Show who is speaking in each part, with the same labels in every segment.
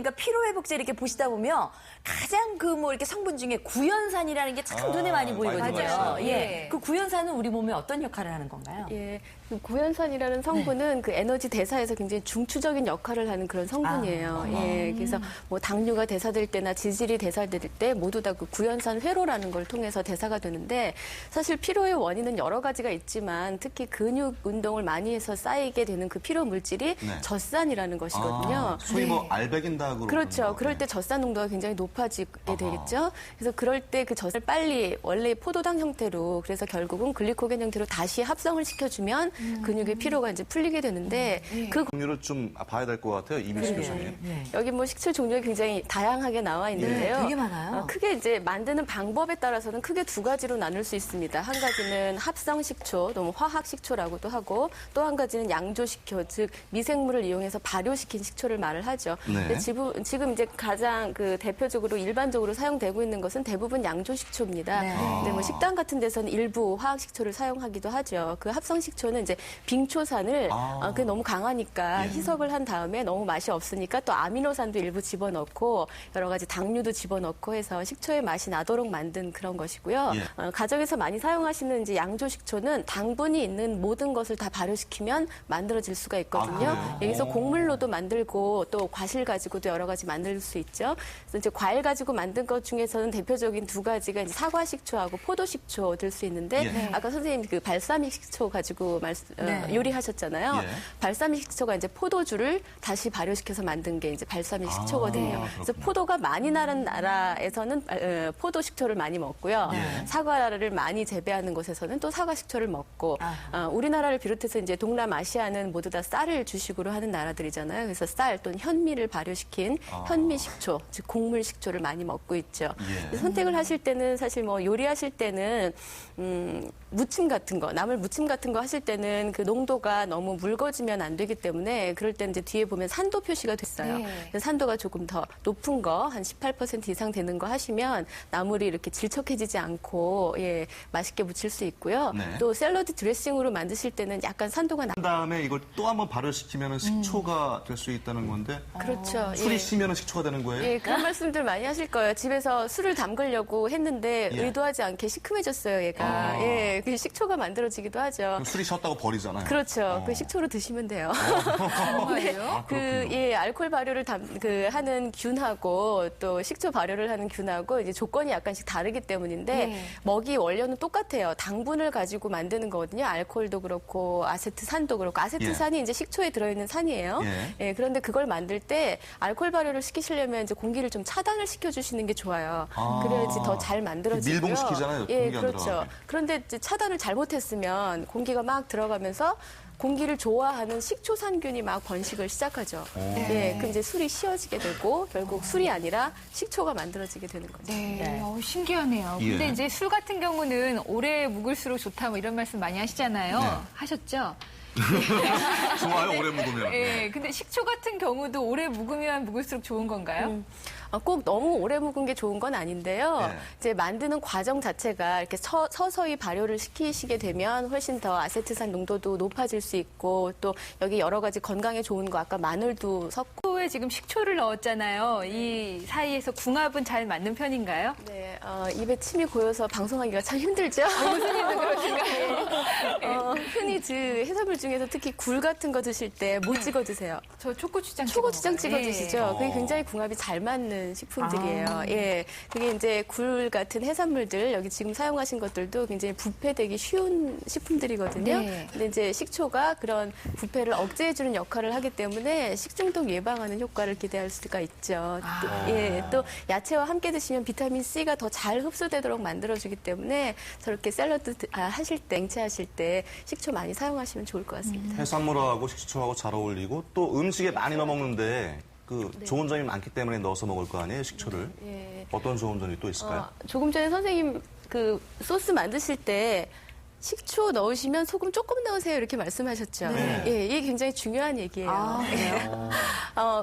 Speaker 1: 우리가 피로회복제 이렇게 보시다 보면 가장 그 뭐 이렇게 성분 중에 구연산이라는 게 참 눈에 많이 보이거든요.
Speaker 2: 맞아요.
Speaker 1: 예. 그 구연산은 우리 몸에 어떤 역할을 하는 건가요?
Speaker 3: 예, 그 구연산이라는 성분은 그 에너지 대사에서 굉장히 중추적인 역할을 하는 그런 성분이에요. 예, 그래서 뭐 당류가 대사될 때나 지질이 대사될 때 모두 다 그 구연산 회로라는 걸 통해서 대사가 되는데 사실 피로의 원인은 여러 가지가 있지만 특히 근육 운동을 많이 해서 쌓이게 되는 그 피로 물질이 젖산이라는 것이거든요.
Speaker 2: 소위 뭐 알배긴다고
Speaker 3: 그렇죠. 그럴 때 젖산 농도가 굉장히 높아지게 되겠죠. 그래서 그럴 때 그 젖을 빨리 원래 포도당 형태로 그래서 결국은 글리코겐 형태로 다시 합성을 시켜주면 근육의 피로가 이제 풀리게 되는데 그
Speaker 2: 종류를 좀 봐야 될 것 같아요. 이미숙 교수님.
Speaker 3: 여기 뭐 식초 종류가 굉장히 다양하게 나와 있는데요.
Speaker 1: 되게 많아요.
Speaker 3: 크게 이제 만드는 방법에 따라서는 크게 두 가지로 나눌 수 있습니다. 한 가지는 합성 식초, 또 뭐 화학 식초라고도 하고 또 한 가지는 양조 식초, 즉 미생물을 이용해서 발효시킨 식초를 말을 하죠. 근데 지금 이제 가장 그 대표적으로 일반적으로 사용되고 있는 것은 대부분 양조 식초입니다. 근데 뭐 식당 같은 데서는 일부 화학 식초를 사용하기도 하죠. 그 합성 식초는 이제 빙초산을 그게 너무 강하니까 희석을 한 다음에 너무 맛이 없으니까 또 아미노산도 일부 집어넣고 여러 가지 당류도 집어넣고 해서 식초의 맛이 나도록 만든 그런 것이고요. 가정에서 많이 사용하시는 이제 양조 식초는 당분이 있는 모든 것을 다 발효시키면 만들어질 수가 있거든요. 여기서 곡물로도 만들고 또 과실 가지고도 여러 가지 만들 수 있죠. 그래서 이제 과일 가지고 만든 것 중에서는 대표적인 두 가지가 이제 사과 식초하고 포도 식초 들 수 있는데 아까 선생님 그 발사믹 식초 가지고 요리하셨잖아요. 발사믹 식초가 이제 포도주를 다시 발효시켜서 만든 게 이제 발사믹 식초거든요. 그래서 포도가 많이 나는 나라에서는 포도 식초를 많이 먹고요. 사과를 많이 재배하는 곳에서는 또 사과 식초를 먹고 우리나라를 비롯해서 이제 동남아시아는 모두 다 쌀을 주식으로 하는 나라들이잖아요. 그래서 쌀 또는 현미를 발효시킨 현미 식초, 즉 곡물 식초를 많이 먹고 있죠. 선택을 하실 때는 사실 뭐 요리하실 때는 무침 같은 거, 나물 무침 같은 거 하실 때는 그 농도가 너무 묽어지면 안 되기 때문에 그럴 때는 이제 뒤에 보면 산도 표시가 됐어요. 산도가 조금 더 높은 거, 한 18% 이상 되는 거 하시면 나물이 이렇게 질척해지지 않고 맛있게 무칠 수 있고요. 또 샐러드 드레싱으로 만드실 때는 약간 산도가
Speaker 2: 그 다음에 이걸 또 한번 발효시키면 식초가 될 수 있다는 건데
Speaker 3: 그렇죠.
Speaker 2: 술이 쉬면 식초가 되는 거예요?
Speaker 3: 예, 그런 말씀들 많이 하실 거예요. 집에서 술을 담그려고 했는데 의도하지 않게 시큼해졌어요, 얘가. 그 식초가 만들어지기도 하죠.
Speaker 2: 그럼 술이 쉬었다고 버리잖아요.
Speaker 3: 그렇죠. 그 식초로 드시면 돼요.
Speaker 1: 정말요?
Speaker 3: 알코올 발효를 하는 균하고 또 식초 발효를 하는 균하고 이제 조건이 약간씩 다르기 때문인데 먹이 원료는 똑같아요. 당분을 가지고 만드는 거거든요. 알코올도 그렇고 아세트산도 그렇고 아세트산이 이제 식초에 들어있는 산이에요. 그런데 그걸 만들 때 알코올 발효를 시키시려면 이제 공기를 좀 차단을 시켜주시는 게 좋아요. 그래야지 더 잘 만들어지고요.
Speaker 2: 밀봉시키잖아요. 공기 안
Speaker 3: 그렇죠.
Speaker 2: 들어가게.
Speaker 3: 그런데 이제 차단을 잘못했으면 공기가 막 들어가면서 공기를 좋아하는 식초산균이 막 번식을 시작하죠. 그럼 이제 술이 쉬어지게 되고 결국 술이 아니라 식초가 만들어지게 되는 거죠.
Speaker 4: 신기하네요. 근데 이제 술 같은 경우는 오래 묵을수록 좋다 뭐 이런 말씀 많이 하시잖아요. 하셨죠?
Speaker 2: 좋아요, 오래 묵으면.
Speaker 4: 근데 식초 같은 경우도 오래 묵으면 묵을수록 좋은 건가요?
Speaker 3: 꼭 너무 오래 묵은 게 좋은 건 아닌데요. 이제 만드는 과정 자체가 이렇게 서서히 발효를 시키시게 되면 훨씬 더 아세트산 농도도 높아질 수 있고 또 여기 여러 가지 건강에 좋은 거 아까 마늘도 섞고
Speaker 4: 에 지금 식초를 넣었잖아요. 이 사이에서 궁합은 잘 맞는 편인가요?
Speaker 3: 네, 입에 침이 고여서 방송하기가 참 힘들죠.
Speaker 4: 무슨 일도 그러신가요?
Speaker 3: 흔히 해산물 중에서 특히 굴 같은 거 드실 때 뭐 찍어 드세요?
Speaker 4: 저 초고추장
Speaker 3: 찍어 드시죠. 그게 굉장히 궁합이 잘 맞는 식품들이에요. 그게 이제 굴 같은 해산물들 여기 지금 사용하신 것들도 굉장히 부패되기 쉬운 식품들이거든요. 근데 이제 식초가 그런 부패를 억제해주는 역할을 하기 때문에 식중독 예방하는 효과를 기대할 수가 있죠. 또 야채와 함께 드시면 비타민 C가 더 잘 흡수되도록 만들어주기 때문에 저렇게 샐러드 하실 때, 냉채하실 때 식초 많이 사용하시면 좋을 것 같습니다.
Speaker 2: 해산물하고 식초하고 잘 어울리고 또 음식에 많이 넣어 먹는데 좋은 점이 많기 때문에 넣어서 먹을 거 아니에요, 식초를? 어떤 좋은 점이 또 있을까요?
Speaker 3: 조금 전에 선생님 그 소스 만드실 때 식초 넣으시면 소금 조금 넣으세요 이렇게 말씀하셨죠. 예, 이게 굉장히 중요한 얘기예요.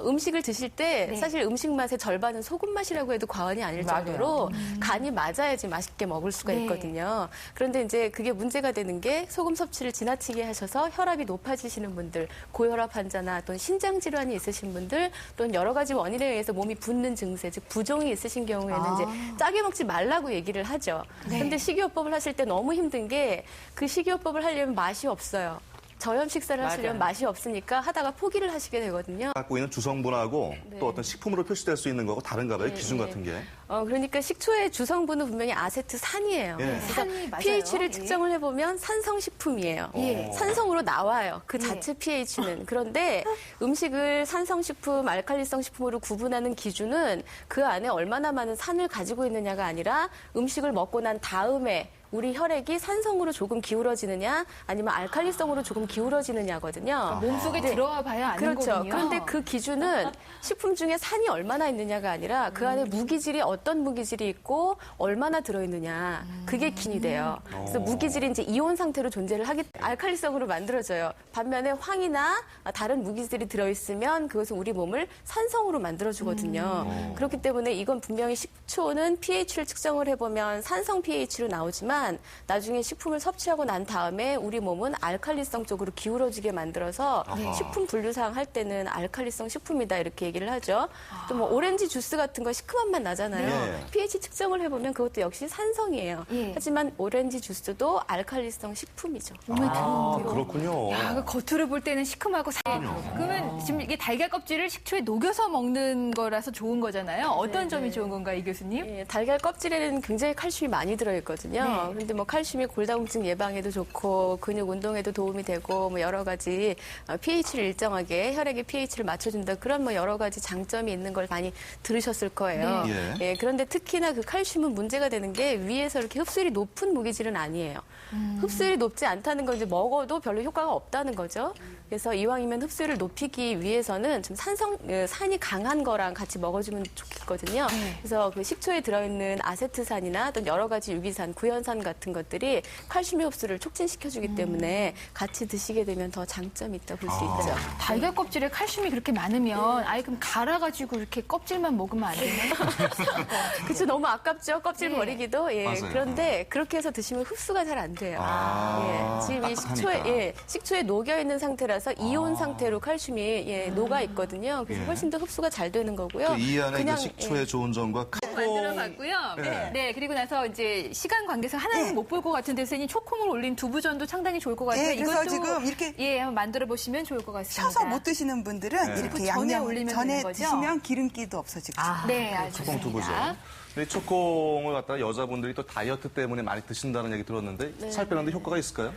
Speaker 3: 음식을 드실 때
Speaker 4: 네.
Speaker 3: 사실 음식 맛의 절반은 소금 맛이라고 해도 과언이 아닐 정도로 간이 맞아야지 맛있게 먹을 수가
Speaker 4: 네.
Speaker 3: 있거든요. 그런데 이제 그게 문제가 되는 게 소금 섭취를 지나치게 하셔서 혈압이 높아지시는 분들, 고혈압 환자나 또는 신장 질환이 있으신 분들, 또는 여러 가지 원인에 의해서 몸이 붓는 증세, 즉 부종이 있으신 경우에는 이제 짜게 먹지 말라고 얘기를 하죠. 그런데 식이요법을 하실 때 너무 힘든 게 그 식이요법을 하려면 맛이 없어요. 저염 식사를 하시려면 맛이 없으니까 하다가 포기를 하시게 되거든요.
Speaker 2: 갖고 있는 주성분하고
Speaker 3: 네.
Speaker 2: 또 어떤 식품으로 표시될 수 있는 거고 다른가 봐요, 기준 같은 게.
Speaker 3: 그러니까 식초의 주성분은 분명히 아세트산이에요.
Speaker 2: 예.
Speaker 3: 그래서
Speaker 4: 산이 맞아요.
Speaker 3: pH를
Speaker 4: 예.
Speaker 3: 측정을 해보면 산성식품이에요.
Speaker 4: 예.
Speaker 3: 산성으로 나와요. 그 자체 pH는. 그런데 음식을 산성식품, 알칼리성 식품으로 구분하는 기준은 그 안에 얼마나 많은 산을 가지고 있느냐가 아니라 음식을 먹고 난 다음에 우리 혈액이 산성으로 조금 기울어지느냐 아니면 알칼리성으로 조금 기울어지느냐거든요.
Speaker 4: 몸속에 들어와 봐야 아는
Speaker 3: 그렇죠.
Speaker 4: 거군요.
Speaker 3: 그런데 그 기준은 식품 중에 산이 얼마나 있느냐가 아니라 그 안에 무기질이 어떤 무기질이 있고 얼마나 들어있느냐. 그게 기준이 돼요. 그래서 무기질이 이제 이온 상태로 존재를 하기 때문에 알칼리성으로 만들어져요. 반면에 황이나 다른 무기질이 들어있으면 그것은 우리 몸을 산성으로 만들어주거든요. 그렇기 때문에 이건 분명히 식초는 pH를 측정을 해보면 산성 pH로 나오지만 나중에 식품을 섭취하고 난 다음에 우리 몸은 알칼리성 쪽으로 기울어지게 만들어서 식품 분류상 할 때는 알칼리성 식품이다 이렇게 얘기를 하죠. 또 뭐 오렌지 주스 같은 거 시큼한 맛 나잖아요.
Speaker 2: 네.
Speaker 3: pH 측정을 해보면 그것도 역시 산성이에요.
Speaker 4: 예.
Speaker 3: 하지만 오렌지 주스도 알칼리성 식품이죠.
Speaker 2: 그렇군요.
Speaker 4: 그 겉으로 볼 때는 시큼하고 그러면 지금 이게 달걀 껍질을 식초에 녹여서 먹는 거라서 좋은 거잖아요. 어떤 점이 좋은 건가요, 이 교수님?
Speaker 3: 예, 달걀 껍질에는 굉장히 칼슘이 많이 들어있거든요.
Speaker 4: 네.
Speaker 3: 그런데 뭐 칼슘이 골다공증 예방에도 좋고 근육 운동에도 도움이 되고 뭐 여러 가지 pH를 일정하게 혈액의 pH를 맞춰준다 그런 뭐 여러 가지 장점이 있는 걸 많이 들으셨을 거예요.
Speaker 2: 네.
Speaker 3: 예, 그런데 특히나 그 칼슘은 문제가 되는 게 위에서 이렇게 흡수율이 높은 무기질은 아니에요. 흡수율이 높지 않다는 건 이제 먹어도 별로 효과가 없다는 거죠. 그래서 이왕이면 흡수율을 높이기 위해서는 좀 산이 강한 거랑 같이 먹어주면 좋겠거든요. 그래서 그 식초에 들어있는 아세트산이나 또 여러 가지 유기산, 구연산 같은 것들이 칼슘의 흡수를 촉진시켜주기 때문에 같이 드시게 되면 더 장점이 있다 볼 수 있죠.
Speaker 4: 달걀 껍질에 칼슘이 그렇게 많으면 아예 그럼 갈아가지고 이렇게 껍질만 먹으면 안 되나요?
Speaker 3: 그쵸, 너무 아깝죠. 껍질
Speaker 4: 네.
Speaker 3: 버리기도. 예.
Speaker 2: 맞아요.
Speaker 3: 그런데 그렇게 해서 드시면 흡수가 잘 안 돼요. 예. 지금 이
Speaker 2: 딱딱하니까.
Speaker 3: 식초에 녹여 있는 상태라서 이온 상태로 칼슘이 녹아 있거든요. 그래서 훨씬 더 흡수가 잘 되는 거고요.
Speaker 2: 이 안에
Speaker 3: 그냥,
Speaker 2: 그 식초의 좋은 점과
Speaker 4: 만들어 봤고요. 네. 그리고 나서 이제 시간 관계상 하나는 못 볼 것 같은데 선생님 초콩을 올린 두부전도 상당히 좋을 것 같아요.
Speaker 5: 예, 그래서 지금 이렇게
Speaker 4: 한번 만들어 보시면 좋을 것 같습니다.
Speaker 5: 셔서 못 드시는 분들은 이렇게
Speaker 4: 전에
Speaker 5: 양념
Speaker 4: 올리면
Speaker 5: 전에
Speaker 4: 되는 거죠?
Speaker 5: 드시면 기름기도 없어지고.
Speaker 4: 네, 아주
Speaker 2: 초콩 두부죠.
Speaker 4: 좋습니다.
Speaker 2: 근데 초콩을 갖다가 여자분들이 또 다이어트 때문에 많이 드신다는 얘기 들었는데 살 빼는데 효과가 있을까요?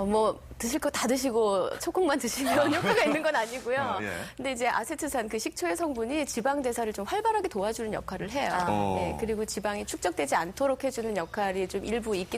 Speaker 3: 뭐 드실 거 다 드시고 초콩만 드시면 효과가 있는 건 아니고요.
Speaker 2: 예.
Speaker 3: 근데 이제 아세트산 그 식초의 성분이 지방 대사를 좀 활발하게 도와주는 역할을 해요. 네, 그리고 지방이 축적되지 않도록 해주는 역할이 좀 일부 있기